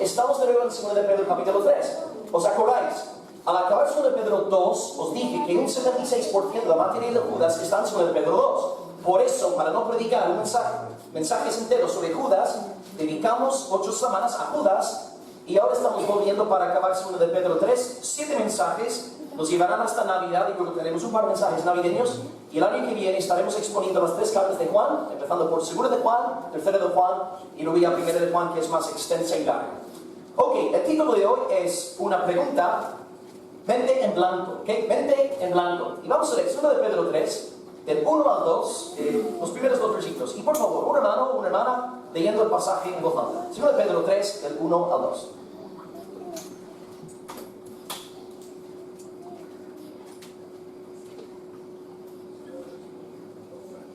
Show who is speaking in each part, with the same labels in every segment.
Speaker 1: estamos de nuevo en 2 de Pedro capítulo 3. ¿Os acordáis? Al acabar 2 de Pedro 2, os dije que un 76% de la materia de Judas está en 2 de Pedro 2. Por eso, para no predicar un mensajes enteros sobre Judas, dedicamos 8 semanas a Judas, y ahora estamos volviendo para acabar 2 de Pedro 3. 7 mensajes nos llevarán hasta Navidad, y luego tenemos un par de mensajes navideños, y el año que viene estaremos exponiendo las 3 cartas de Juan, empezando por 2 de Juan, 3 de Juan, y luego ya 1 de Juan, que es más extensa y larga. Ok, el título de hoy es una pregunta, Mente en Blanco, ¿ok? Mente en Blanco. Y vamos a leer 2 de Pedro 3, del 1 al 2, los primeros 2 versículos. Y por favor, un hermano o una hermana leyendo el pasaje en voz alta. 2 de Pedro 3, del 1 al 2.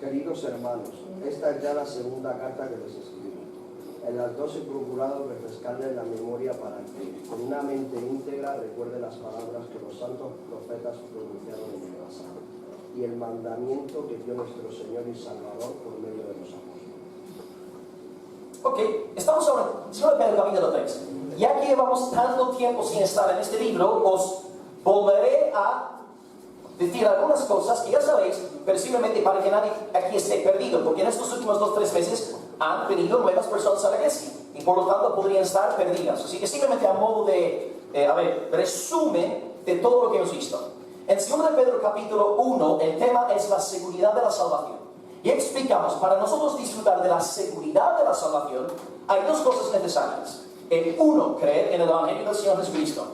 Speaker 2: Queridos hermanos, esta es ya la segunda carta que les escribo. En las dos he procurado refrescarles la memoria para que, con una mente íntegra, recuerde las palabras que los santos profetas pronunciaron en el pasado y el mandamiento que dio nuestro Señor y Salvador por medio de los apóstoles.
Speaker 1: Ok, estamos ahora en 2 de Pedro capítulo 3. Ya que llevamos tanto tiempo sin estar en este libro, os volveré a decir algunas cosas que ya sabéis, pero simplemente para que nadie aquí esté perdido, porque en estos últimos 2-3 meses han venido nuevas personas a la iglesia y por lo tanto podrían estar perdidas. Así que simplemente a modo de, resumen de todo lo que hemos visto. En 2 de Pedro capítulo 1 el tema es la seguridad de la salvación. Y explicamos, para nosotros disfrutar de la seguridad de la salvación, hay 2 cosas necesarias. El 1, creer en el Evangelio del Señor Jesucristo.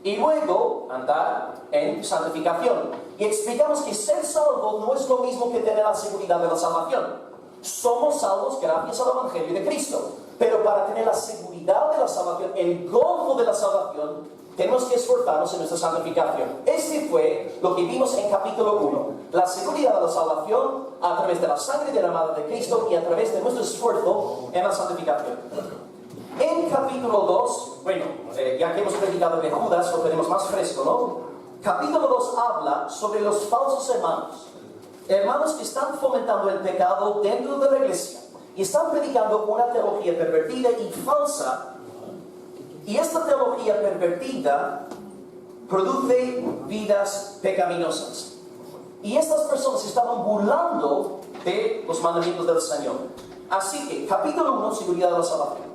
Speaker 1: Y luego andar en santificación. Y explicamos que ser salvo no es lo mismo que tener la seguridad de la salvación. Somos salvos gracias al Evangelio de Cristo. Pero para tener la seguridad de la salvación, el gozo de la salvación, tenemos que esforzarnos en nuestra santificación. Este fue lo que vimos en capítulo 1. La seguridad de la salvación a través de la sangre derramada de Cristo y a través de nuestro esfuerzo en la santificación. En capítulo 2, ya que hemos predicado de Judas, lo tenemos más fresco, ¿no? Capítulo 2 habla sobre los falsos hermanos. Hermanos que están fomentando el pecado dentro de la iglesia y están predicando una teología pervertida y falsa. Y esta teología pervertida produce vidas pecaminosas. Y estas personas estaban burlando de los mandamientos del Señor. Así que, capítulo 1, seguridad de la salvación.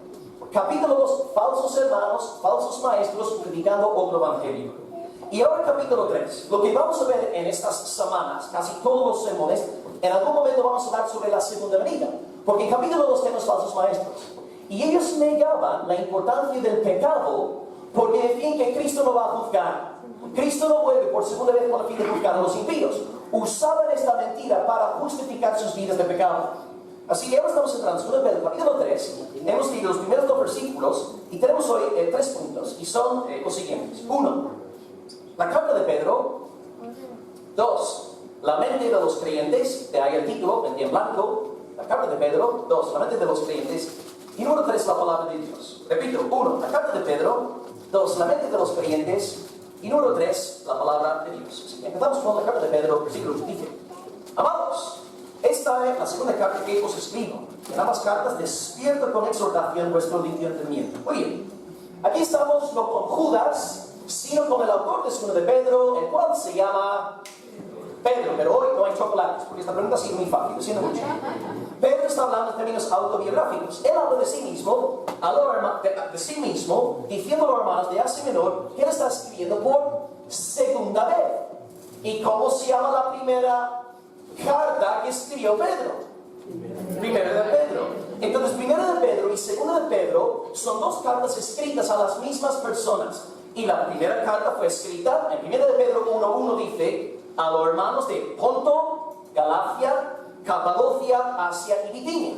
Speaker 1: Capítulo 2, falsos hermanos, falsos maestros predicando otro evangelio. Y ahora capítulo 3, lo que vamos a ver en estas semanas, casi todos los sermones, en algún momento vamos a hablar sobre la segunda venida. Porque en capítulo 2 tenemos falsos maestros. Y ellos negaban la importancia del pecado porque decían que Cristo no va a juzgar. Cristo no vuelve por segunda vez con el fin de juzgar a los impíos. Usaban esta mentira para justificar sus vidas de pecado. Así que ahora estamos entrando en 2 de Pedro, capítulo 3. Hemos leído los primeros 2 versículos y tenemos hoy 3 puntos. Y son los siguientes. 1. La carta de Pedro. 2. La mente de los creyentes. De ahí el título, Mente en Blanco. La carta de Pedro. 2. La mente de los creyentes. Y número 3, la palabra de Dios. Repito, 1. La carta de Pedro. 2. La mente de los creyentes. Y número 3, la palabra de Dios. Así que empezamos con la carta de Pedro, versículo 1. Dice: Amados, esta es la segunda carta que os escribo. En ambas cartas despierto con exhortación vuestro limpio entendimiento. Muy bien, aquí estamos no con Judas, sino con el autor de 2 de Pedro, el cual se llama Pedro. Pero hoy no hay chocolates, porque esta pregunta ha sido muy fácil, lo siento mucho. Pedro está hablando en términos autobiográficos. Él habla de sí mismo, diciendo a los hermanos de Asia Menor que él está escribiendo por segunda vez. ¿Y cómo se llama la primera carta que escribió Pedro? Primera de Pedro. Entonces, primera de Pedro y segunda de Pedro son 2 cartas escritas a las mismas personas. Y la primera carta fue escrita en primera de Pedro 1:1, dice a los hermanos de Ponto, Galacia, Capadocia, Asia y Bitinia.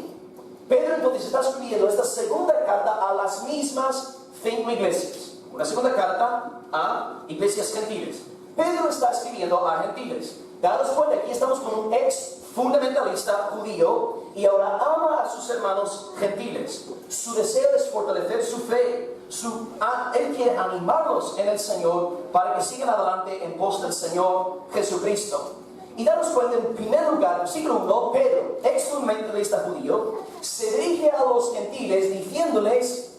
Speaker 1: Pedro entonces está escribiendo esta segunda carta a las mismas 5 iglesias. Una segunda carta a iglesias gentiles. Pedro está escribiendo a gentiles. Daros cuenta, aquí estamos con un ex fundamentalista judío y ahora ama a sus hermanos gentiles. Su deseo es fortalecer su fe. Él quiere animarlos en el Señor para que sigan adelante en pos del Señor Jesucristo. Y daros cuenta, en primer lugar, versículo 1, Pedro, ex fundamentalista judío, se dirige a los gentiles diciéndoles: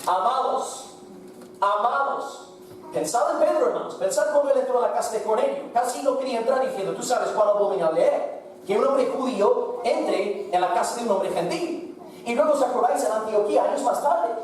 Speaker 1: Amados, amados. Pensad en Pedro, hermanos. Pensad cuando él entró a la casa de Cornelio. Casi no quería entrar diciendo, tú sabes cuán abominable es que un hombre judío entre en la casa de un hombre gentil. Y luego os acordáis en Antioquía, años más tarde,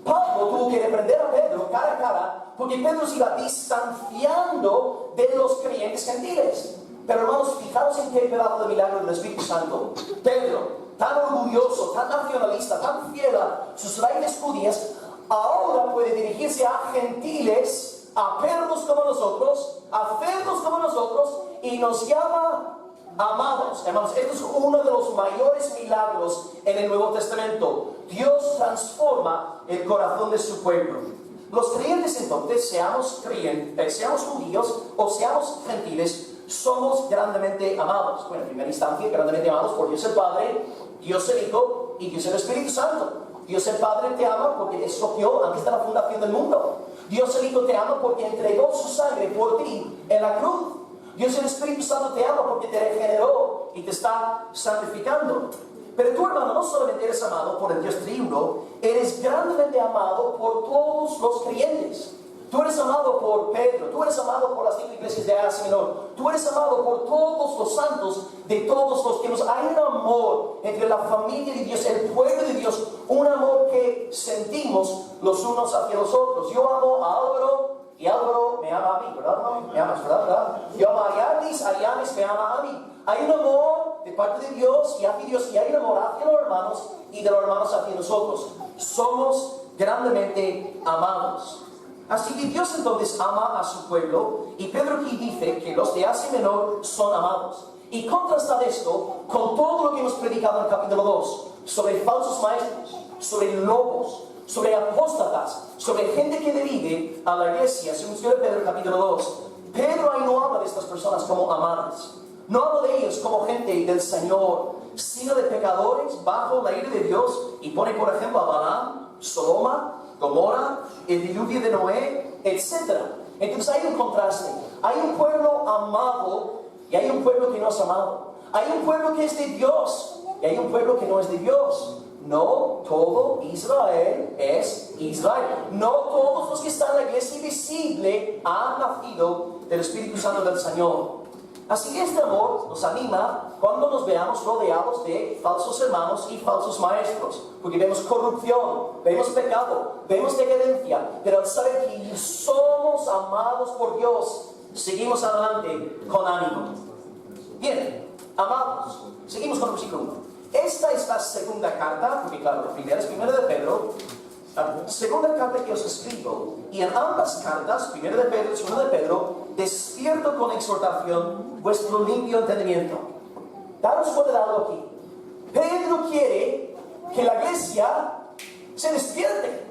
Speaker 1: Pablo tuvo que reprender a Pedro cara a cara porque Pedro se iba distanciando de los creyentes gentiles. Pero hermanos, fijaos en qué pedazo de milagro del Espíritu Santo. Pedro, tan orgulloso, tan nacionalista, tan fiel a sus raíces judías, ahora puede dirigirse a gentiles, a perros como nosotros, a cerdos como nosotros, y nos llama amados. Hermanos, esto es uno de los mayores milagros en el Nuevo Testamento. Dios transforma el corazón de su pueblo. Los creyentes entonces, seamos judíos o seamos gentiles, somos grandemente amados. Bueno, en primera instancia, grandemente amados por Dios el Padre, Dios el Hijo y Dios el Espíritu Santo. Dios el Padre te ama porque te escogió antes de la fundación del mundo. Dios el Hijo te ama porque entregó su sangre por ti en la cruz. Dios el Espíritu Santo te ama porque te regeneró y te está santificando. Pero tú, hermano, no solamente eres amado por el Dios triuno, eres grandemente amado por todos los creyentes. Tú eres amado por Pedro, tú eres amado por las 5 iglesias de Asia Menor, tú eres amado por todos los santos, de todos los que nos... Hay un amor entre la familia de Dios, el pueblo de Dios, un amor que sentimos los unos hacia los otros. Yo amo a Álvaro y Álvaro me ama a mí, ¿verdad? Me amas, ¿verdad? Yo amo a Arianis me ama a mí. Hay un amor de parte de Dios y hacia Dios, y hay un amor hacia los hermanos y de los hermanos hacia nosotros. Somos grandemente amados. Así que Dios entonces ama a su pueblo, y Pedro aquí dice que los de Asia Menor son amados. Y contrasta esto con todo lo que hemos predicado en el capítulo 2, sobre falsos maestros, sobre lobos, sobre apóstatas, sobre gente que divide a la iglesia, según Pedro capítulo 2. Pedro ahí no habla de estas personas como amadas. No habla de ellos como gente del Señor, sino de pecadores bajo la ira de Dios, y pone por ejemplo a Balaam, Sodoma, Gomorra, el diluvio de Noé, etc. Entonces hay un contraste. Hay un pueblo amado y hay un pueblo que no es amado. Hay un pueblo que es de Dios y hay un pueblo que no es de Dios. No todo Israel es Israel. No todos los que están en la iglesia visible han nacido del Espíritu Santo del Señor. Así que este amor nos anima cuando nos veamos rodeados de falsos hermanos y falsos maestros, porque vemos corrupción, vemos pecado, vemos decadencia, pero al saber que somos amados por Dios, seguimos adelante con ánimo. Bien, amados, seguimos con el versículo 1. Esta es la segunda carta, porque claro, la primera es primera de Pedro, la segunda carta que os escribo, y en ambas cartas, primera de Pedro y segunda de Pedro, despierto con exhortación vuestro limpio entendimiento. Daros cuenta de algo aquí. Pedro quiere que la iglesia se despierte.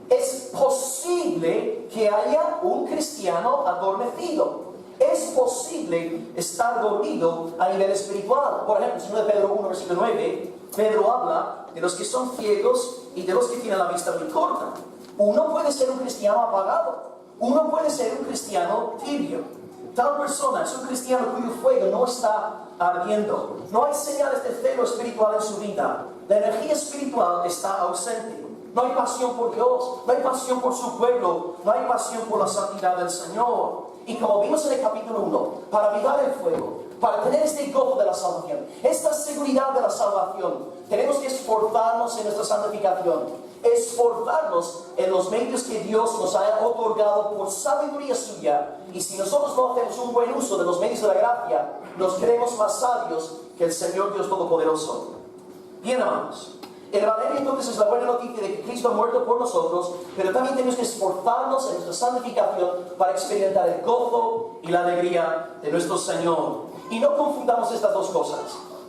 Speaker 1: Es posible que haya un cristiano adormecido. Es posible estar dormido a nivel espiritual. Por ejemplo, en 2 Pedro 1, versículo 9, Pedro habla de los que son ciegos y de los que tienen la vista muy corta. Uno puede ser un cristiano apagado. Uno puede ser un cristiano tibio. Tal persona es un cristiano cuyo fuego no está ardiendo. No hay señales de celo espiritual en su vida. La energía espiritual está ausente. No hay pasión por Dios, no hay pasión por su pueblo, no hay pasión por la santidad del Señor. Y como vimos en el capítulo 1, para avivar el fuego, para tener este gozo de la salvación, esta seguridad de la salvación, tenemos que esforzarnos en nuestra santificación, esforzarnos en los medios que Dios nos ha otorgado por sabiduría suya. Y si nosotros no hacemos un buen uso de los medios de la gracia, nos creemos más sabios que el Señor Dios Todopoderoso. Bien, amados, el Evangelio entonces es la buena noticia de que Cristo ha muerto por nosotros, pero también tenemos que esforzarnos en nuestra santificación para experimentar el gozo y la alegría de nuestro Señor. Y no confundamos estas dos cosas.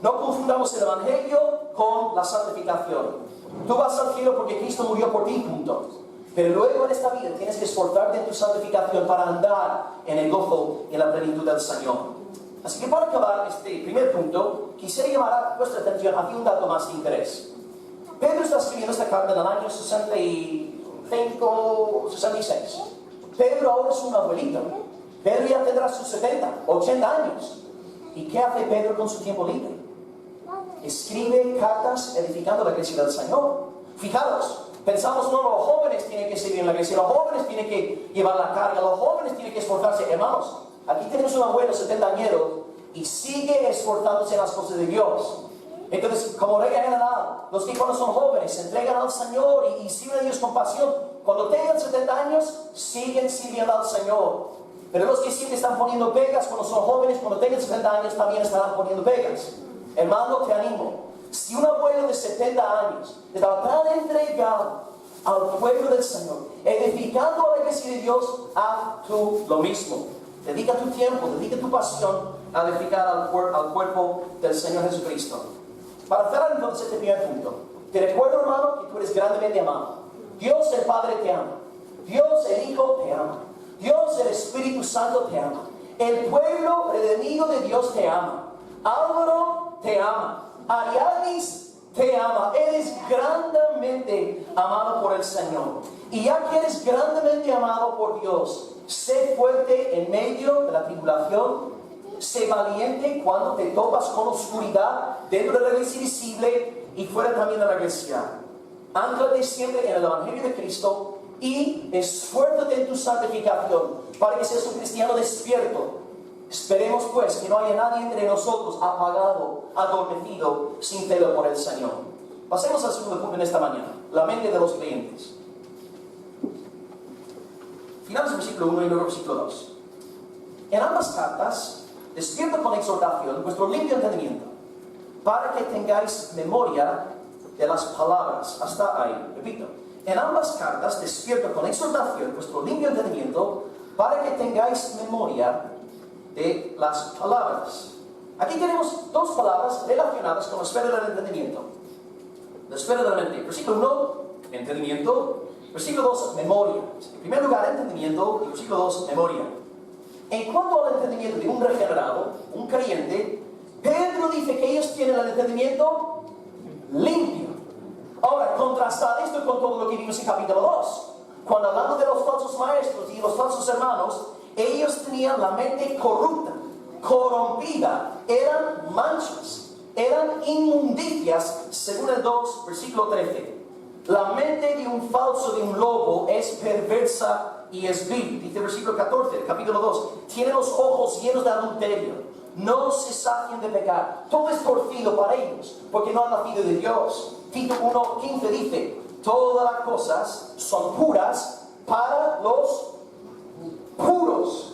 Speaker 1: No confundamos el Evangelio con la santificación. Tú vas al cielo porque Cristo murió por ti, punto. Pero luego en esta vida tienes que esforzarte en tu santificación para andar en el gozo y en la plenitud del Señor. Así que para acabar este primer punto, quisiera llamar vuestra atención hacia un dato más de interés. Pedro está escribiendo esta carta en el año 65, 66. Pedro ahora es un abuelito. Pedro ya tendrá sus 70, 80 años. ¿Y qué hace Pedro con su tiempo libre? Escribe cartas edificando la iglesia del Señor. Fijaros, Pensamos, no, los jóvenes tienen que seguir en la iglesia, los jóvenes tienen que llevar la carga, los jóvenes tienen que esforzarse. Hermanos, aquí tenemos un abuelo 70 añeros y sigue esforzándose en las cosas de Dios. Entonces, como regla general, los que cuando son jóvenes se entregan al Señor y sirven a Dios con pasión, cuando tengan 70 años, siguen sirviendo al Señor. Pero los que siempre están poniendo pegas cuando son jóvenes, cuando tengan 70 años, también estarán poniendo pegas. Hermano, te animo. Si un abuelo de 70 años estaba tan entregado al pueblo del Señor, edificando a la iglesia de Dios, haz tú lo mismo. Dedica tu tiempo, dedica tu pasión a edificar al cuerpo del Señor Jesucristo. Para cerrar entonces este primer punto, te recuerdo, hermano, que tú eres grandemente amado. Dios el Padre te ama. Dios el Hijo te ama. Dios el Espíritu Santo te ama. El pueblo redimido de Dios te ama. Álvaro te ama. Ariadnis te ama. Eres grandemente amado por el Señor. Y ya que eres grandemente amado por Dios, sé fuerte en medio de la tribulación. Sé valiente cuando te topas con oscuridad dentro de la iglesia visible y fuera también de la iglesia. Ánclate siempre en el Evangelio de Cristo y esfuérzate en tu santificación para que seas un cristiano despierto. Esperemos pues que no haya nadie entre nosotros apagado, adormecido, sin celo por el Señor. Pasemos al segundo punto en esta mañana, la mente de los creyentes. Finales del versículo 1 y luego versículo 2. En ambas cartas, despierto con exhortación vuestro limpio entendimiento, para que tengáis memoria de las palabras. Hasta ahí, repito. En ambas cartas, despierto con exhortación vuestro limpio entendimiento, para que tengáis memoria de las palabras. Aquí tenemos dos palabras relacionadas con la esfera del entendimiento. La esfera de la mente. Versículo 1, entendimiento. Versículo 2, memoria. En primer lugar, entendimiento. Y versículo 2, memoria. En cuanto al entendimiento de un regenerado, un creyente, Pedro dice que ellos tienen el entendimiento limpio. Ahora, contrastad esto con todo lo que vimos en capítulo 2. Cuando hablando de los falsos maestros y los falsos hermanos, ellos tenían la mente corrupta, corrompida, eran manchas, eran inmundicias, según el 2, versículo 13. La mente de un falso, de un lobo, es perversa y es vil. Dice el versículo 14, capítulo 2. Tiene los ojos llenos de adulterio. No se sacian de pecar. Todo es torcido para ellos, porque no han nacido de Dios. Tito 1:15 dice: todas las cosas son puras para los puros,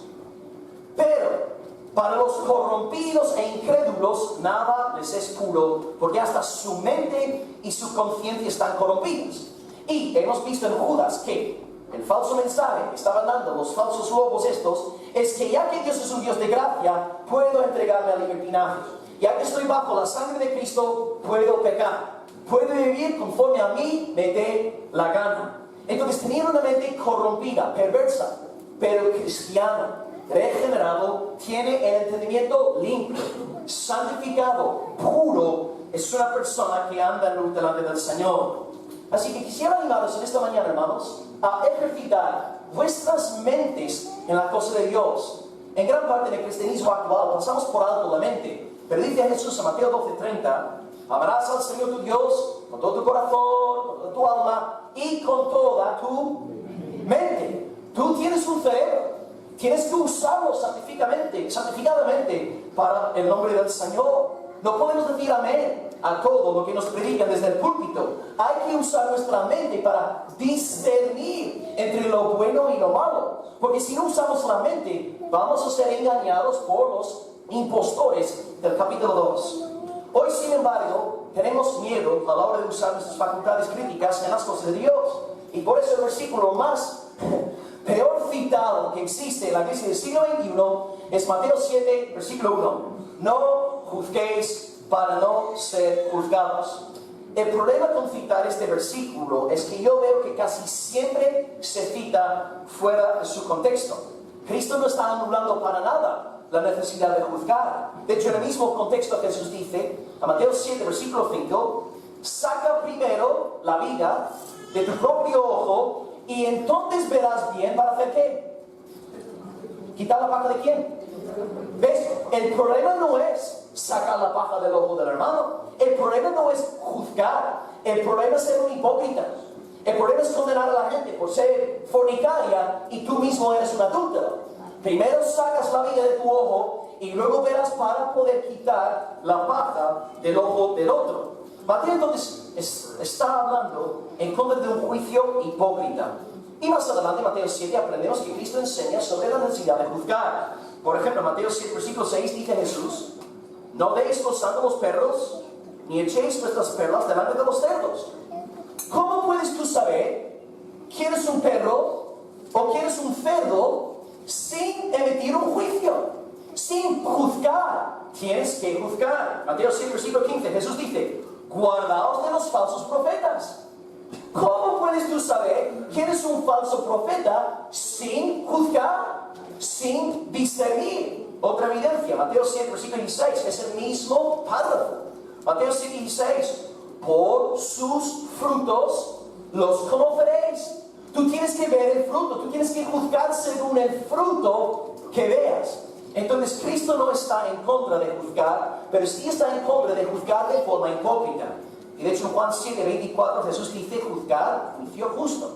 Speaker 1: pero para los corrompidos e incrédulos nada les es puro, porque hasta su mente y su conciencia están corrompidas. Y hemos visto en Judas que el falso mensaje que estaban dando los falsos lobos estos es que ya que Dios es un Dios de gracia, puedo entregarme al libertinaje. Ya que estoy bajo la sangre de Cristo, puedo pecar. Puedo vivir conforme a mí me dé la gana. Entonces tenían una mente corrompida, perversa, pero cristiano, regenerado, tiene el entendimiento limpio, santificado, puro. Es una persona que anda en luz delante del Señor. Así que quisiera animaros en esta mañana, hermanos, a ejercitar vuestras mentes en la cosa de Dios. En gran parte del cristianismo actual pasamos por alto la mente, pero dice Jesús en Mateo 12:30: amarás al Señor tu Dios con todo tu corazón, con toda tu alma y con toda tu mente. Tú tienes un cerebro, tienes que usarlo santificadamente para el nombre del Señor. No podemos decir amén a todo lo que nos predican desde el púlpito. Hay que usar nuestra mente para discernir entre lo bueno y lo malo. Porque si no usamos la mente, vamos a ser engañados por los impostores del capítulo 2. Hoy, sin embargo, tenemos miedo a la hora de usar nuestras facultades críticas en las cosas de Dios. Y por eso el versículo más peor citado que existe en la iglesia del siglo XXI es Mateo 7, versículo 1. No juzguéis para no ser juzgados. El problema con citar este versículo es que yo veo que casi siempre se cita fuera de su contexto. Cristo no está anulando para nada la necesidad de juzgar. De hecho, en el mismo contexto Jesús dice, a Mateo 7, versículo 5, saca primero la viga de tu propio ojo y entonces verás bien para hacer ¿qué? ¿Quitar la paja de quién? ¿Ves? El problema no es sacar la paja del ojo del hermano. El problema no es juzgar. El problema es ser un hipócrita. El problema es condenar a la gente por ser fornicaria y tú mismo eres un adúltero. Primero sacas la viga de tu ojo y luego verás para poder quitar la paja del ojo del otro. Mateo entonces está hablando en contra de un juicio hipócrita. Y más adelante, en Mateo 7, aprendemos que Cristo enseña sobre la necesidad de juzgar. Por ejemplo, en Mateo 7, versículo 6, dice Jesús: no deis gozando los perros, ni echéis vuestras perlas delante de los cerdos. ¿Cómo puedes tú saber quién es un perro o quién es un cerdo sin emitir un juicio? Sin juzgar. Tienes que juzgar. Mateo 7, versículo 15, Jesús dice: guardaos de los falsos profetas. ¿Cómo puedes tú saber quién es un falso profeta sin juzgar, sin discernir? Otra evidencia, Mateo 7, versículo 16, es el mismo párrafo. Mateo 7, 16, por sus frutos los conoceréis. Tú tienes que ver el fruto, tú tienes que juzgar según el fruto que veas. Entonces Cristo no está en contra de juzgar, pero sí está en contra de juzgar de forma hipócrita. Y de hecho en Juan 7, 24 Jesús dice: juzgar juicio justo.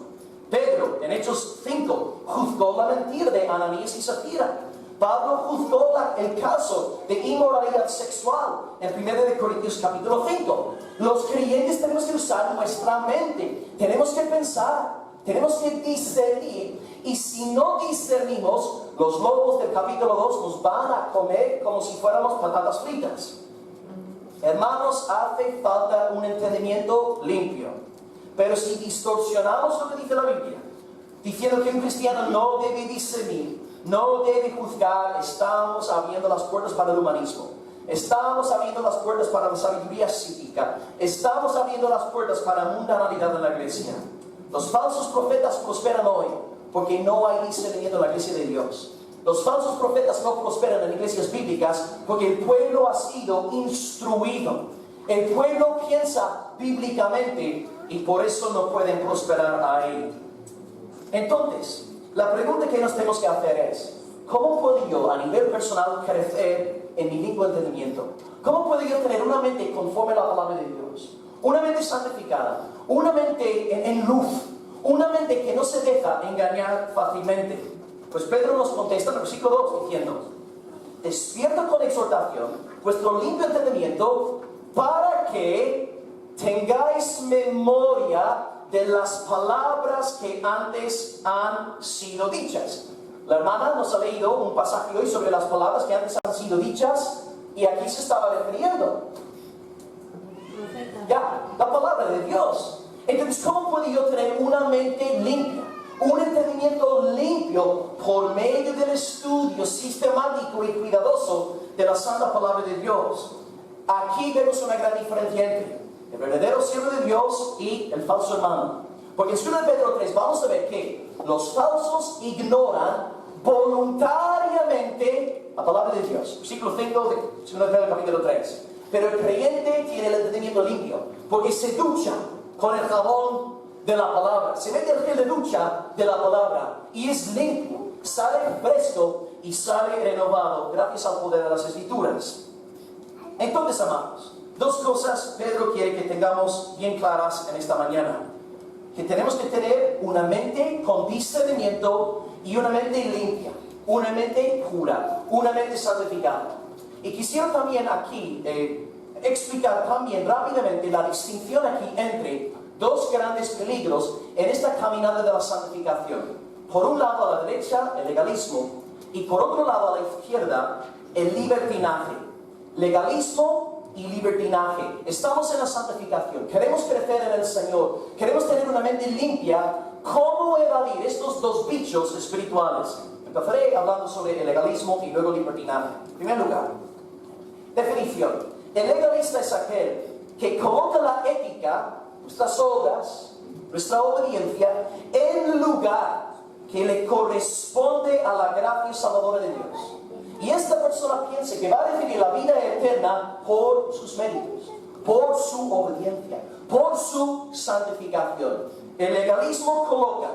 Speaker 1: Pedro en Hechos 5 juzgó la mentira de Ananías y Zafira. Pablo juzgó el caso de inmoralidad sexual en 1 Corintios capítulo 5. Los creyentes tenemos que usar nuestra mente, tenemos que pensar, tenemos que discernir, y si no discernimos, los lobos del capítulo 2 nos van a comer como si fuéramos patatas fritas. Hermanos, hace falta un entendimiento limpio. Pero si distorsionamos lo que dice la Biblia, diciendo que un cristiano no debe discernir, no debe juzgar, estamos abriendo las puertas para el humanismo. Estamos abriendo las puertas para la sabiduría psíquica. Estamos abriendo las puertas para la mundanalidad en la iglesia. Los falsos profetas prosperan hoy porque no hay discernimiento en la iglesia de Dios. Los falsos profetas no prosperan en iglesias bíblicas porque el pueblo ha sido instruido. El pueblo piensa bíblicamente y por eso no pueden prosperar ahí. Entonces, la pregunta que nos tenemos que hacer es: ¿cómo puedo yo a nivel personal crecer en mi mismo entendimiento? ¿Cómo puedo yo tener una mente conforme a la palabra de Dios? Una mente santificada, una mente en luz, una mente que no se deja engañar fácilmente. Pues Pedro nos contesta en el versículo 2 diciendo: despierta con exhortación vuestro limpio entendimiento para que tengáis memoria de las palabras que antes han sido dichas. La hermana nos ha leído un pasaje hoy sobre las palabras que antes han sido dichas, y aquí se estaba refiriendo ya la palabra de Dios. Entonces, ¿cómo puedo yo tener una mente limpia, un entendimiento limpio por medio del estudio sistemático y cuidadoso de la santa palabra de Dios? Aquí vemos una gran diferencia entre el verdadero siervo de Dios y el falso hermano. Porque en 2 Pedro 3 vamos a ver que los falsos ignoran voluntariamente la palabra de Dios. Versículo 5 de 2 Pedro capítulo 3. Pero el creyente tiene el entendimiento limpio porque se ducha con el jabón de la palabra, se mete el gel de ducha de la palabra y es limpio, sale fresco y sale renovado gracias al poder de las Escrituras. Entonces, amados, dos cosas Pedro quiere que tengamos bien claras en esta mañana: que tenemos que tener una mente con discernimiento y una mente limpia, una mente pura, una mente santificada. Y quisiera también aquí explicar también rápidamente la distinción aquí entre dos grandes peligros en esta caminata de la santificación. Por un lado a la derecha el legalismo y por otro lado a la izquierda el libertinaje. Legalismo y libertinaje. Estamos en la santificación, queremos crecer en el Señor, queremos tener una mente limpia. ¿Cómo evadir estos dos bichos espirituales? Empezaré hablando sobre el legalismo y luego el libertinaje. En primer lugar, definición. El legalista es aquel que coloca la ética, nuestras obras, nuestra obediencia, en lugar que le corresponde a la gracia salvadora de Dios. Y esta persona piensa que va a recibir la vida eterna por sus méritos, por su obediencia, por su santificación. El legalismo coloca,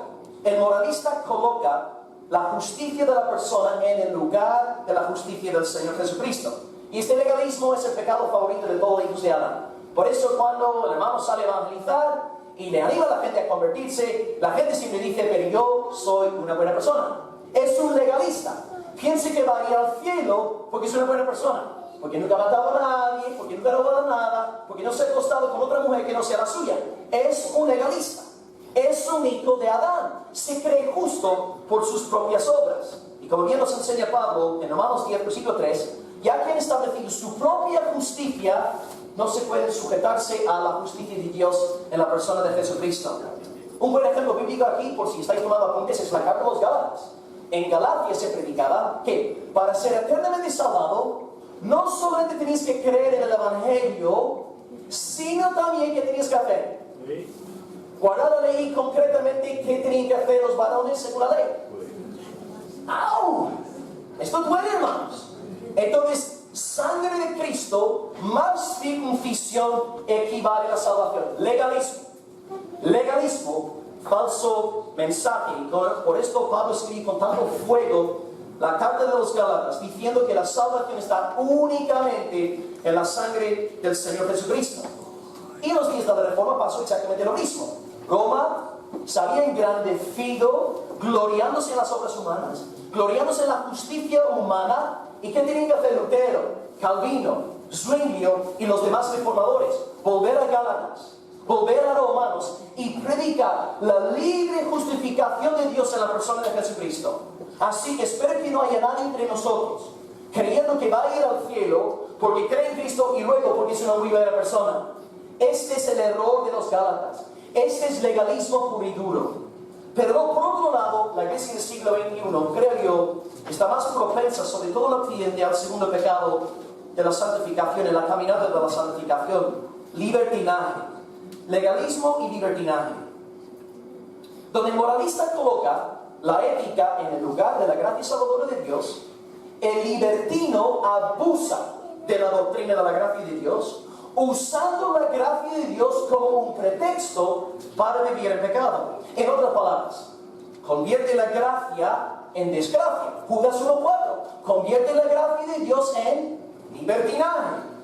Speaker 1: el moralista coloca la justicia de la persona en el lugar de la justicia del Señor Jesucristo. Y este legalismo es el pecado favorito de todos los hijos de Adán. Por eso cuando el hermano sale a evangelizar y le anima a la gente a convertirse, la gente siempre dice, pero yo soy una buena persona. Es un legalista. Piensa que va a ir al cielo porque es una buena persona. Porque nunca ha matado a nadie, porque nunca ha robado nada, porque no se ha acostado con otra mujer que no sea la suya. Es un legalista. Es un hijo de Adán. Se cree justo por sus propias obras. Y como bien nos enseña Pablo en Romanos 10, versículo 3, ya que han establecido su propia justicia, no se pueden sujetarse a la justicia de Dios en la persona de Jesucristo. Un buen ejemplo bíblico aquí, por si estáis tomando apuntes, es la carta de los Gálatas. En Galacia se predicaba que para ser eternamente salvado, no solamente tenéis que creer en el Evangelio, sino también que tenéis que hacer. Guardar la ley, concretamente, ¿qué tenían que hacer los varones según la ley? ¡Au! Esto duele, hermanos. Entonces, sangre de Cristo más circuncisión equivale a la salvación. Legalismo, falso mensaje. Por esto Pablo escribe con tanto fuego la carta de los Gálatas, diciendo que la salvación está únicamente en la sangre del Señor Jesucristo. Y en los días de la Reforma pasó exactamente lo mismo. Roma se había engrandecido, gloriándose en las obras humanas, gloriándose en la justicia humana. ¿Y qué tenían que hacer Lutero, Calvino, Zwinglio y los demás reformadores? Volver a Gálatas, volver a Romanos y predicar la libre justificación de Dios en la persona de Jesucristo. Así que espero que no haya nadie entre nosotros creyendo que va a ir al cielo porque cree en Cristo y luego porque es una muy buena persona. Este es el error de los Gálatas. Este es legalismo puro y duro. Pero por otro lado, la iglesia del siglo XXI, creo yo, está más propensa, sobre todo en Occidente, al segundo pecado de la santificación, en la caminata de la santificación: libertinaje. Legalismo y libertinaje. Donde el moralista coloca la ética en el lugar de la gracia salvadora de Dios, el libertino abusa de la doctrina de la gracia de Dios, usando la gracia de Dios como un pretexto para vivir en pecado. En otras palabras, convierte la gracia en desgracia. Judas 1:4. Convierte la gracia de Dios en libertinaje.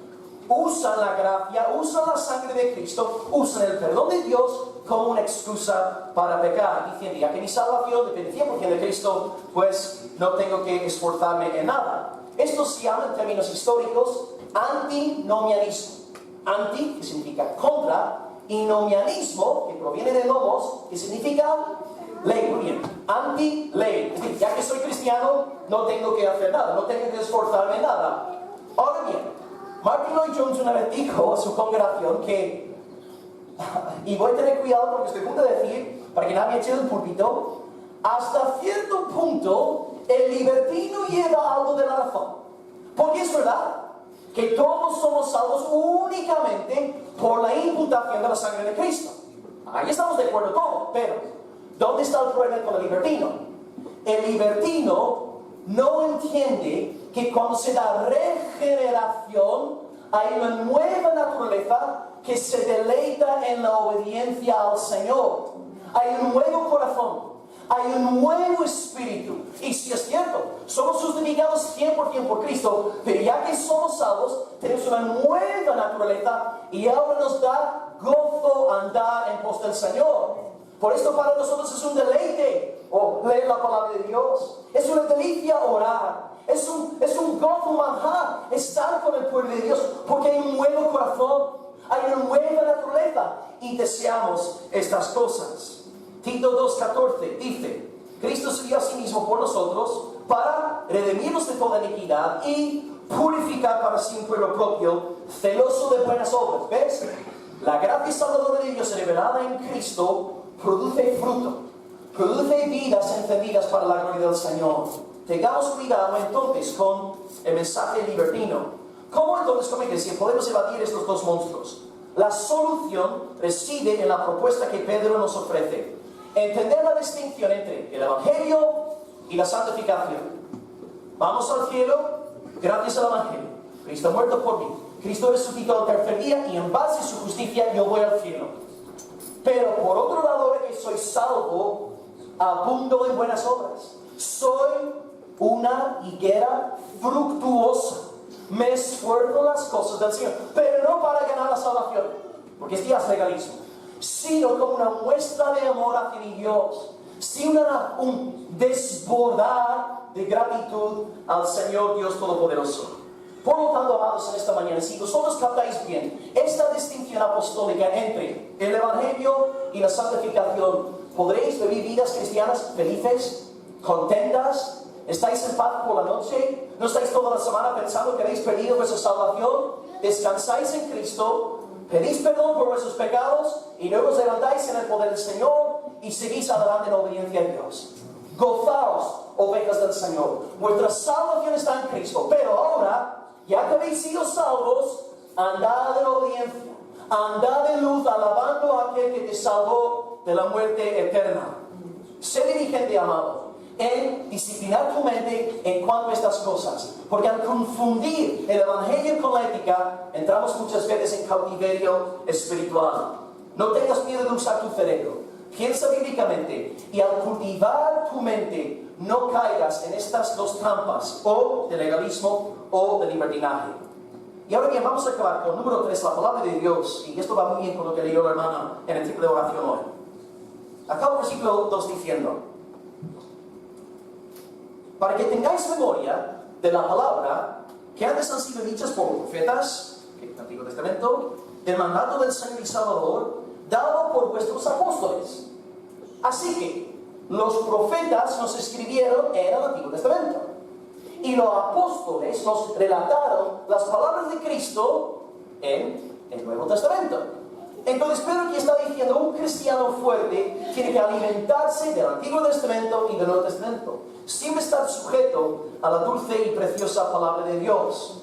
Speaker 1: Usan la gracia, usan la sangre de Cristo, usan el perdón de Dios como una excusa para pecar, diciendo, ya que mi salvación depende 100% de Cristo, pues no tengo que esforzarme en nada. Esto se llama, en términos históricos, antinomianismo. Anti, que significa contra, y nomianismo, que proviene de nomos, que significa ley. Muy bien, anti-ley. Es decir, ya que soy cristiano, no tengo que hacer nada, no tengo que esforzarme en nada. Ahora bien, Martin Lloyd Jones una vez dijo a su congregación que, y voy a tener cuidado porque estoy a punto de decir, para que nadie eche del púlpito, hasta cierto punto el libertino lleva algo de la razón. Porque es verdad que todos somos salvos únicamente por la imputación de la sangre de Cristo. Ahí estamos de acuerdo todos, pero ¿dónde está el problema con el libertino? El libertino no entiende que cuando se da regeneración hay una nueva naturaleza que se deleita en la obediencia al Señor. Hay un nuevo corazón, hay un nuevo espíritu. Y si es cierto, somos justificados 100% por Cristo, pero ya que somos salvos, tenemos una nueva naturaleza y ahora nos da gozo andar en pos del Señor. Por esto para nosotros es un deleite leer la palabra de Dios. Es una delicia orar. Es un gozo, un manjar estar con el pueblo de Dios, porque hay un nuevo corazón, hay una nueva naturaleza y deseamos estas cosas. Tito 2:14 dice: Cristo se dio a sí mismo por nosotros para redimirnos de toda iniquidad y purificar para sí un pueblo propio, celoso de buenas obras. ¿Ves? La gracia salvadora de Dios revelada en Cristo produce fruto, produce vidas encendidas para la gloria del Señor. Tengamos cuidado entonces con el mensaje libertino. ¿Cómo entonces como iglesia podemos evadir estos dos monstruos? La solución reside en la propuesta que Pedro nos ofrece: entender la distinción entre el Evangelio y la santificación. Vamos al cielo gracias al Evangelio. Cristo ha muerto por mí, Cristo resucitó al tercer día y en base a su justicia yo voy al cielo. Pero por otro lado, ahora que soy salvo, abundo en buenas obras. Soy una higuera fructuosa. Me esfuerzo en las cosas del Señor, pero no para ganar la salvación, porque este ya es legalismo. sino como una muestra de amor hacia mi Dios, sino un desbordar de gratitud al Señor Dios Todopoderoso. Por lo tanto, amados, en esta mañana, si vosotros captáis bien esta distinción apostólica entre el Evangelio y la santificación, podréis vivir vidas cristianas felices, contentas. ¿Estáis en paz por la noche? ¿No estáis toda la semana pensando que habéis perdido vuestra salvación? ¿Descansáis en Cristo? ¿Pedís perdón por vuestros pecados? Y luego os levantáis en el poder del Señor y seguís adelante en obediencia a Dios. Gozaos, ovejas del Señor. Vuestra salvación está en Cristo. Pero ahora, ya que habéis sido salvos, andad en obediencia. Andad en luz, alabando a aquel que te salvó de la muerte eterna. Sé diligente, amado, en disciplinar tu mente en cuanto a estas cosas, porque al confundir el Evangelio con la ética, entramos muchas veces en cautiverio espiritual. No tengas miedo de usar tu cerebro, piensa bíblicamente, y al cultivar tu mente, no caigas en estas dos trampas, o de legalismo o de libertinaje. Y ahora bien, vamos a acabar con número 3, la palabra de Dios, y esto va muy bien con lo que leyó la hermana en el tipo de oración hoy. Acabo el versículo 2 diciendo: para que tengáis memoria de la palabra que antes han sido dichas por los profetas, el Antiguo Testamento, del mandato del Señor y Salvador, dado por vuestros apóstoles. Así que los profetas nos escribieron en el Antiguo Testamento, y los apóstoles nos relataron las palabras de Cristo en el Nuevo Testamento. Entonces Pedro aquí está diciendo: un cristiano fuerte tiene que alimentarse del Antiguo Testamento y del Nuevo Testamento, siempre estar sujeto a la dulce y preciosa palabra de Dios.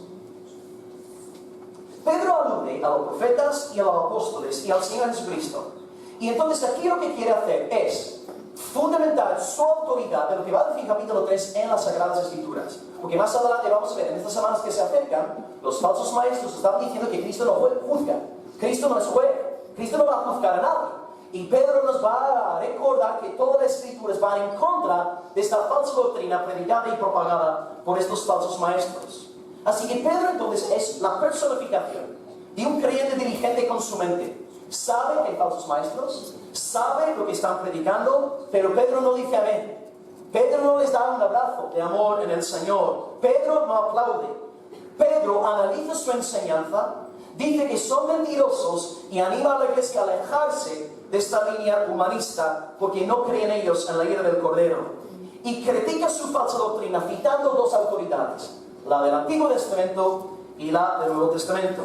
Speaker 1: Pedro alude a los profetas y a los apóstoles y al Señor Jesucristo. Y entonces aquí lo que quiere hacer es fundamentar su autoridad de lo que va a decir capítulo 3 en las Sagradas Escrituras. Porque más adelante vamos a ver, en estas semanas que se acercan, los falsos maestros están diciendo que Cristo no juzga. Cristo no es juez. Cristo no va a juzgar a nadie. Y Pedro nos va a recordar que todas las Escrituras van en contra de esta falsa doctrina predicada y propagada por estos falsos maestros. Así que Pedro entonces es la personificación de un creyente diligente con su mente. Sabe que hay falsos maestros, sabe lo que están predicando, pero Pedro no dice amén. Pedro no les da un abrazo de amor en el Señor. Pedro no aplaude. Pedro analiza su enseñanza, dice que son mentirosos y anima a la iglesia a alejarse de esta línea humanista porque no creen ellos en la ira del Cordero. Y critica su falsa doctrina citando dos autoridades, la del Antiguo Testamento y la del Nuevo Testamento.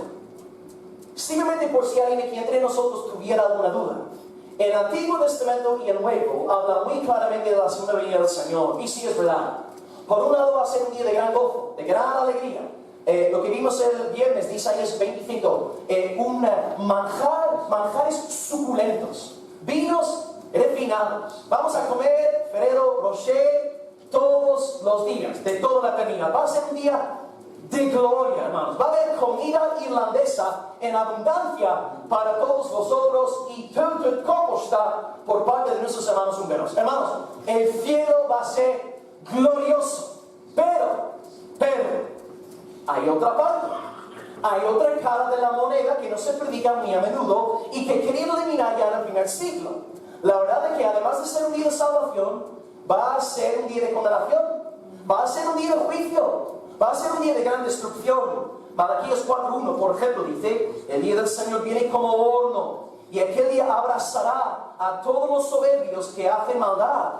Speaker 1: Simplemente por si alguien aquí entre nosotros tuviera alguna duda, el Antiguo Testamento y el Nuevo hablan muy claramente de la segunda venida del Señor. Y sí, es verdad. Por un lado va a ser un día de gran gozo, de gran alegría. Lo que vimos el viernes de Isaías 25, manjares suculentos, vinos refinados. Vamos a comer Ferrero Rocher todos los días, de toda la eternidad. Va a ser un día de gloria, hermanos. Va a haber comida irlandesa en abundancia para todos vosotros y todo composta por parte de nuestros hermanos húngaros. Hermanos, el cielo va a ser glorioso. Pero, hay otra parte. Hay otra cara de la moneda que no se predica muy a menudo y que querían eliminar ya en el primer siglo. La verdad es que además de ser un día de salvación, va a ser un día de condenación. Va a ser un día de juicio. Va a ser un día de gran destrucción. Malaquías 4:1, por ejemplo, dice: el día del Señor viene como horno, y aquel día abrazará a todos los soberbios que hacen maldad.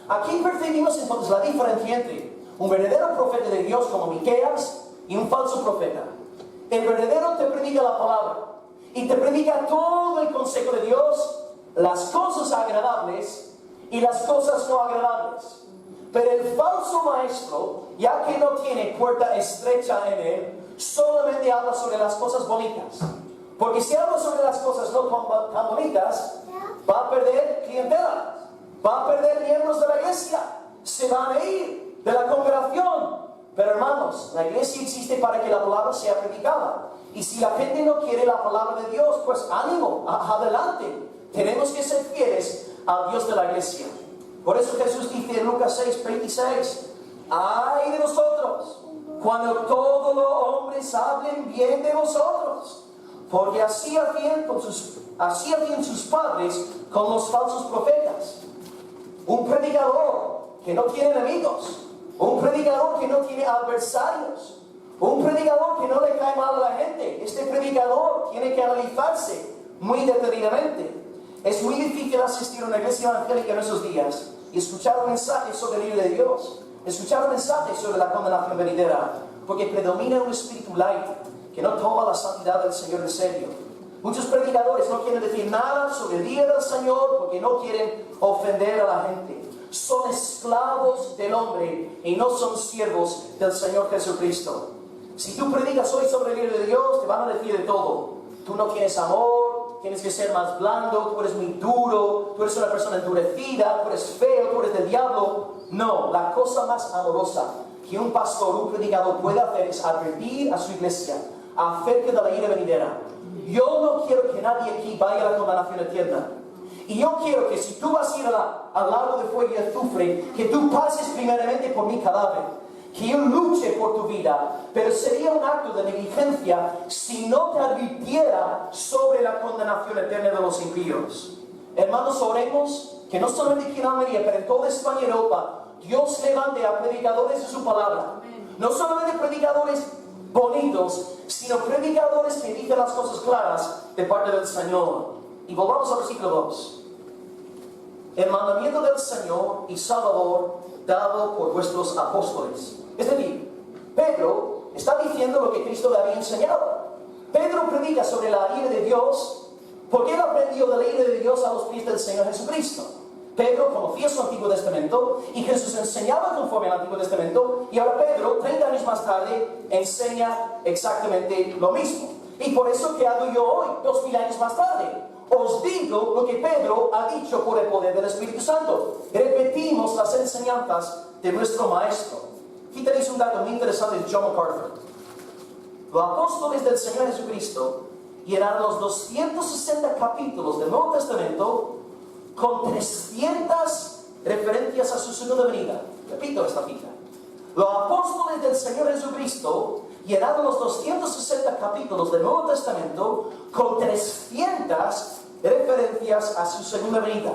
Speaker 1: Aquí percibimos entonces la diferencia entre un verdadero profeta de Dios como Miqueas y un falso profeta. El verdadero te predica la palabra y te predica todo el consejo de Dios, las cosas agradables y las cosas no agradables. Pero el falso maestro, ya que no tiene puerta estrecha en él, solamente habla sobre las cosas bonitas. Porque si habla sobre las cosas no tan bonitas, va a perder clientela, va a perder miembros de la iglesia, se van a ir de la congregación. Pero hermanos, la iglesia existe para que la palabra sea predicada. Y si la gente no quiere la palabra de Dios, pues ánimo, adelante. Tenemos que ser fieles al Dios de la iglesia. Por eso Jesús dice en Lucas 6:26: ay de vosotros cuando todos los hombres hablen bien de vosotros, porque así hacían sus padres con los falsos profetas. Un predicador que no tiene enemigos, un predicador que no tiene adversarios, un predicador que no le cae mal a la gente. Este predicador tiene que analizarse muy detenidamente. Es muy difícil asistir a una iglesia evangélica en esos días y escuchar un mensaje sobre el Hijo de Dios, escuchar un mensaje sobre la condenación venidera, porque predomina un espíritu light que no toma la santidad del Señor en serio. Muchos predicadores no quieren decir nada sobre el día del Señor porque no quieren ofender a la gente. Son esclavos del hombre y no son siervos del Señor Jesucristo. Si tú predicas hoy sobre el Hijo de Dios, te van a decir de todo. Tú no tienes amor, tienes que ser más blando, tú eres muy duro, tú eres una persona endurecida, tú eres feo, tú eres del diablo. No, la cosa más amorosa que un pastor, un predicador puede hacer es advertir a su iglesia acerca de la ira venidera. Yo no quiero que nadie aquí vaya a la condenación eterna. Y yo quiero que si tú vas a ir al lago de fuego y azufre, que tú pases primeramente por mi cadáver, que yo luche por tu vida, pero sería un acto de negligencia si no te advirtiera sobre la condenación eterna de los impíos. Hermanos, oremos que no solamente aquí en Almería, pero en toda España y Europa, Dios levante a predicadores de su palabra. No solamente predicadores bonitos, sino predicadores que dicen las cosas claras de parte del Señor. Y volvamos al versículo 2. El mandamiento del Señor y Salvador dado por vuestros apóstoles. Es decir, Pedro está diciendo lo que Cristo le había enseñado. Pedro predica sobre la ira de Dios porque él aprendió de la ira de Dios a los pies del Señor Jesucristo. Pedro conocía su Antiguo Testamento y Jesús enseñaba conforme al Antiguo Testamento, y ahora Pedro, 30 años más tarde, enseña exactamente lo mismo. Y por eso, ¿qué hago yo hoy, 2000 años más tarde? Os digo lo que Pedro ha dicho por el poder del Espíritu Santo. Repetimos las enseñanzas de nuestro Maestro. Aquí tenéis un dato muy interesante de John MacArthur. Los apóstoles del Señor Jesucristo llenaron los 260 capítulos del Nuevo Testamento con 300 referencias a su segunda venida. Repito esta cita. Los apóstoles del Señor Jesucristo llenaron los 260 capítulos del Nuevo Testamento con 300 referencias a su segunda venida.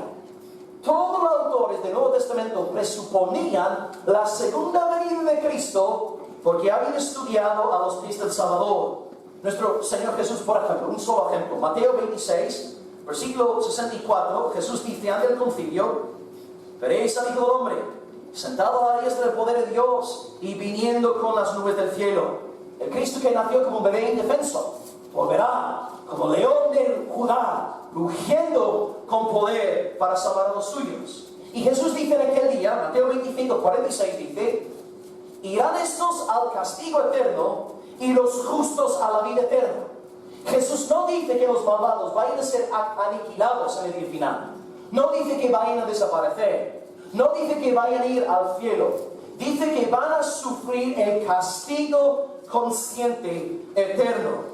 Speaker 1: Todos los autores del Nuevo Testamento presuponían la segunda venida de Cristo porque habían estudiado a los pies del Salvador. Nuestro Señor Jesús, por ejemplo, un solo ejemplo, Mateo 26, versículo 64, Jesús dice ante el concilio: veréis al Hijo del Hombre sentado a la diestra del poder de Dios y viniendo con las nubes del cielo. El Cristo que nació como un bebé indefenso volverá como león de Judá, rugiendo con poder para salvar a los suyos. Y Jesús dice en aquel día, Mateo 25, 46, dice: irán estos al castigo eterno y los justos a la vida eterna. Jesús no dice que los malvados vayan a ser aniquilados en el día final. No dice que vayan a desaparecer. No dice que vayan a ir al cielo. Dice que van a sufrir el castigo consciente eterno.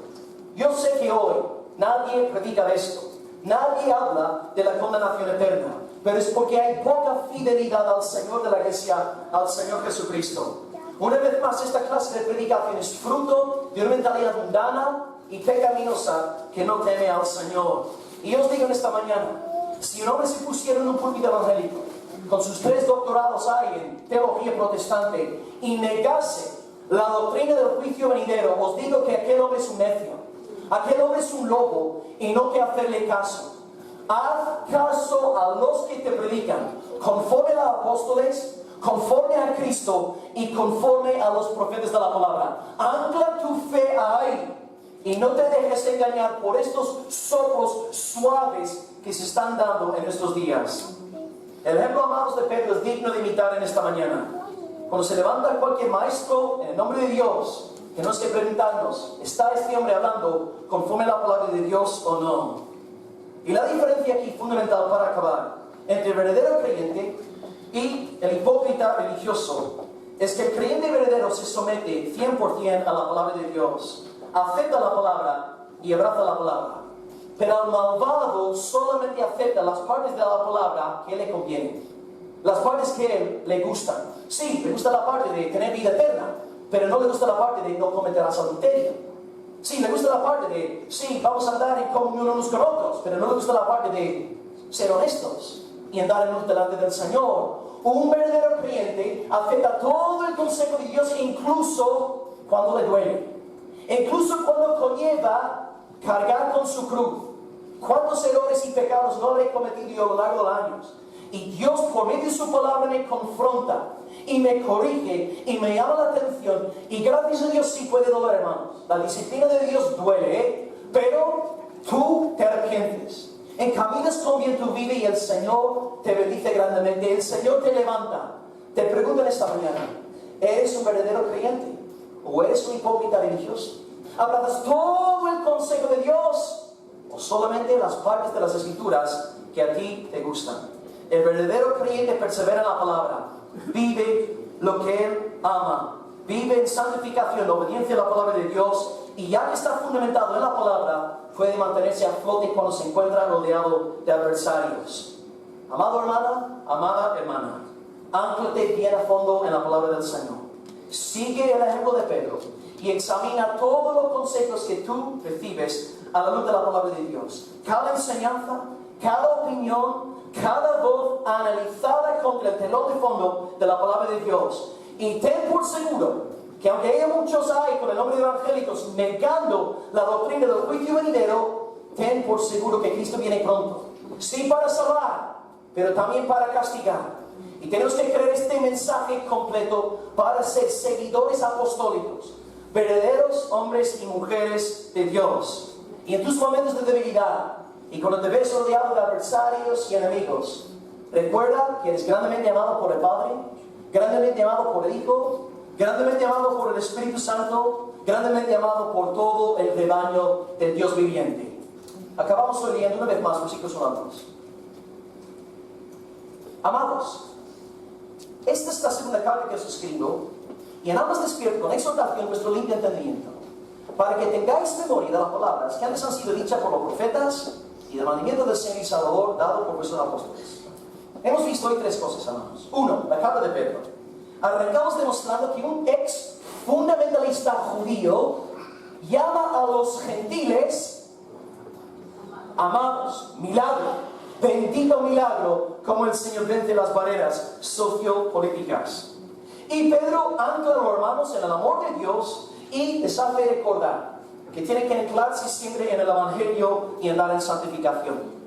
Speaker 1: Yo sé que hoy nadie predica de esto. Nadie habla de la condenación eterna. Pero es porque hay poca fidelidad al Señor de la Iglesia, al Señor Jesucristo. Una vez más, esta clase de predicación es fruto de una mentalidad mundana y pecaminosa que no teme al Señor. Y yo os digo en esta mañana, si un hombre se pusiera en un púlpito evangélico con sus 3 doctorados ahí en teología protestante y negase la doctrina del juicio venidero, os digo que aquel hombre es un necio, aquel hombre es un lobo y no que hacerle caso. Haz caso a los que te predican conforme a los apóstoles, conforme a Cristo y conforme a los profetas de la palabra. Ancla tu fe ahí y no te dejes engañar por estos soplos suaves que se están dando en estos días. El ejemplo, amados, de Pedro es digno de imitar en esta mañana. Cuando se levanta cualquier maestro en el nombre de Dios, tenemos que preguntarnos: ¿está este hombre hablando conforme a la palabra de Dios o no? Y la diferencia aquí fundamental para acabar entre el verdadero creyente y el hipócrita religioso es que el creyente verdadero se somete 100% a la palabra de Dios, acepta la palabra y abraza la palabra. Pero el malvado solamente acepta las partes de la palabra que le convienen, las partes que a él le gustan. Sí, le gusta la parte de tener vida eterna, pero no le gusta la parte de no cometerás adulterio. Sí, le gusta la parte de, sí, vamos a andar en comunión unos con otros, pero no le gusta la parte de ser honestos y andar en luz delante del Señor. Un verdadero creyente acepta todo el consejo de Dios, incluso cuando le duele, incluso cuando conlleva cargar con su cruz. ¿Cuántos errores y pecados no le he cometido a lo largo de los años? Y Dios, por medio de su palabra, me confronta y me corrige y me llama la atención. Y gracias a Dios sí puede doler, hermanos. La disciplina de Dios duele, pero tú te arrepientes. Encaminas con bien tu vida y el Señor te bendice grandemente. El Señor te levanta. Te pregunto en esta mañana, ¿eres un verdadero creyente o eres un hipócrita religioso? ¿Abrazas todo el consejo de Dios o solamente las partes de las Escrituras que a ti te gustan? El verdadero creyente persevera en la palabra, vive lo que él ama, vive en santificación, obediencia a la palabra de Dios, y ya que está fundamentado en la palabra, puede mantenerse a flote cuando se encuentra rodeado de adversarios. Amado hermana, amada hermana, ánclate bien a fondo en la palabra del Señor. Sigue el ejemplo de Pedro y examina todos los consejos que tú recibes a la luz de la palabra de Dios. Cada enseñanza, cada opinión, cada voz analizada contra el telón de fondo de la palabra de Dios. Y ten por seguro que aunque haya muchos hay con el nombre de evangélicos negando la doctrina del juicio venidero, ten por seguro que Cristo viene pronto. Sí, para salvar, pero también para castigar. Y tenemos que creer este mensaje completo para ser seguidores apostólicos, verdaderos hombres y mujeres de Dios. Y en tus momentos de debilidad, y cuando te ves rodeado de adversarios y enemigos, recuerda que eres grandemente amado por el Padre, grandemente amado por el Hijo, grandemente amado por el Espíritu Santo, grandemente amado por todo el rebaño del Dios viviente. Acabamos hoy leyendo una vez más versículos 1 al 2. Amados, esta es la segunda carta que os escribo, y en ambas despierto con exhortación vuestro limpio entendimiento, para que tengáis memoria de las palabras que antes han sido dichas por los profetas y del mandamiento del Señor y Salvador dado por vuestros apóstoles. Hemos visto hoy tres cosas, hermanos. Uno, la carta de Pedro. Arrancamos demostrando que un ex fundamentalista judío llama a los gentiles amados, milagro, bendito milagro, como el Señor vence las barreras sociopolíticas. Y Pedro ancla a los hermanos en el amor de Dios y les hace recordar que tienen que anclarse siempre en el Evangelio y andar en santificación.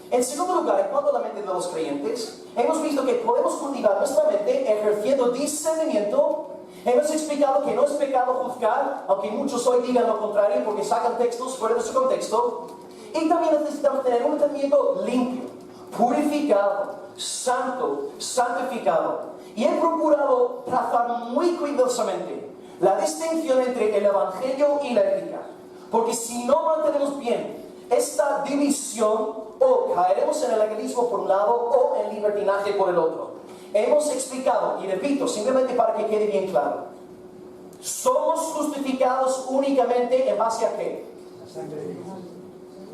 Speaker 1: En segundo lugar, en cuanto a la mente de los creyentes, hemos visto que podemos cultivar nuestra mente ejerciendo discernimiento. Hemos explicado que no es pecado juzgar, aunque muchos hoy digan lo contrario porque sacan textos fuera de su contexto. Y también necesitamos tener un entendimiento limpio, purificado, santo, santificado. Y he procurado trazar muy cuidadosamente la distinción entre el Evangelio y la ética. Porque si no mantenemos bien esta división, o caeremos en el legalismo por un lado o en libertinaje por el otro. Hemos explicado, y repito, simplemente para que quede bien claro, somos justificados únicamente en base a ¿qué?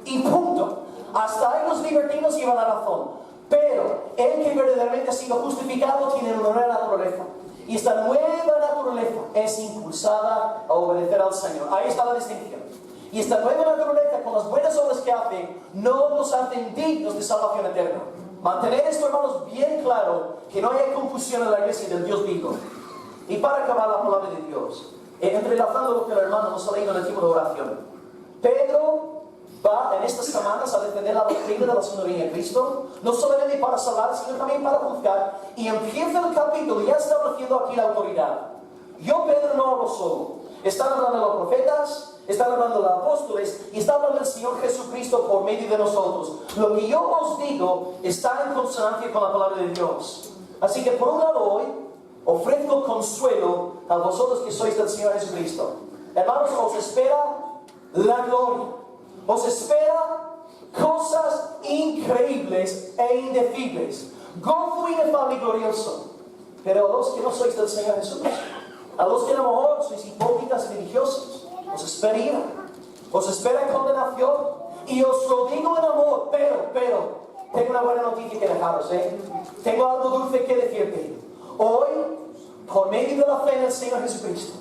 Speaker 1: Y punto. Hasta ahí los libertinos llevan la razón. Pero el que verdaderamente ha sido justificado tiene una nueva naturaleza. Y esta nueva naturaleza es impulsada a obedecer al Señor. Ahí está la distinción. Y esta nueva naturaleza, con las buenas obras que hacen, no nos hacen dignos de salvación eterna. Mantener esto, hermanos, bien claro, que no haya confusión en la iglesia del Dios vivo. Y para acabar la palabra de Dios, entrelazando lo que el hermano nos ha leído en el tiempo de oración, Pedro va en estas semanas a defender la doctrina de la soberanía de Cristo, no solamente para salvar, sino también para juzgar, y empieza el capítulo ya estableciendo aquí la autoridad. Yo, Pedro, no hablo solo. Están hablando los profetas, están hablando los apóstoles, y está hablando el Señor Jesucristo por medio de nosotros. Lo que yo os digo está en consonancia con la palabra de Dios. Así que por un lado hoy, ofrezco consuelo a vosotros que sois del Señor Jesucristo. Hermanos, os espera la gloria. Os espera cosas increíbles e indecibles. Gozo inefable y glorioso. Pero a los que no sois del Señor Jesús, a los que a lo mejor sois hipócritas religiosos, os espera ira, os espera condenación. Y os lo digo en amor, pero tengo una buena noticia que dejaros, Tengo algo dulce que decirte. Hoy, por medio de la fe en el Señor Jesucristo,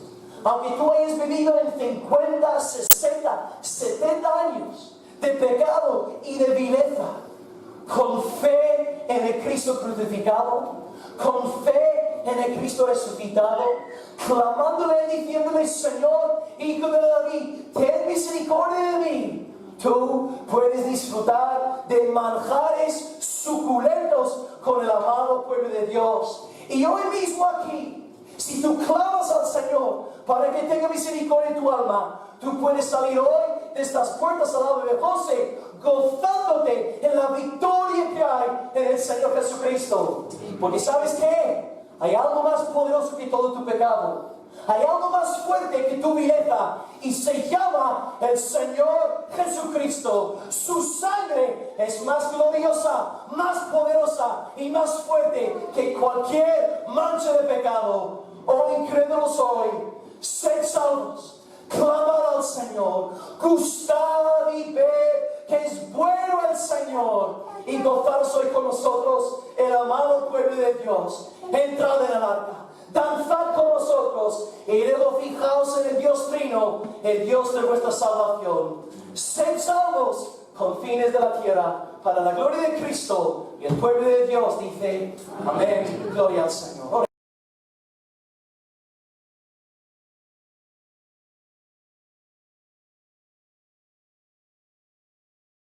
Speaker 1: aunque tú hayas vivido en 50, 60, 70 años de pecado y de vileza, con fe en el Cristo crucificado, con fe en el Cristo resucitado, clamándole y diciéndole: Señor, Hijo de David, ten misericordia de mí. Tú puedes disfrutar de manjares suculentos con el amado pueblo de Dios. Y hoy mismo aquí, si tú clamas al Señor para que tenga misericordia en tu alma, tú puedes salir hoy de estas puertas al lado de José, gozándote en la victoria que hay en el Señor Jesucristo. Porque ¿sabes qué? Hay algo más poderoso que todo tu pecado. Hay algo más fuerte que tu vileza, y se llama el Señor Jesucristo. Su sangre es más gloriosa, más poderosa y más fuerte que cualquier mancha de pecado. Oh incrédulos hoy, sed salvos, clamad al Señor, gustad y ver que es bueno el Señor, y gozaros hoy con nosotros, el amado pueblo de Dios. Entrad en el arca, danzad con nosotros y regocijaos en el Dios Trino, el Dios de vuestra salvación. Sed salvos, confines de la tierra, para la gloria de Cristo. Y el pueblo de Dios dice: amén, gloria al Señor.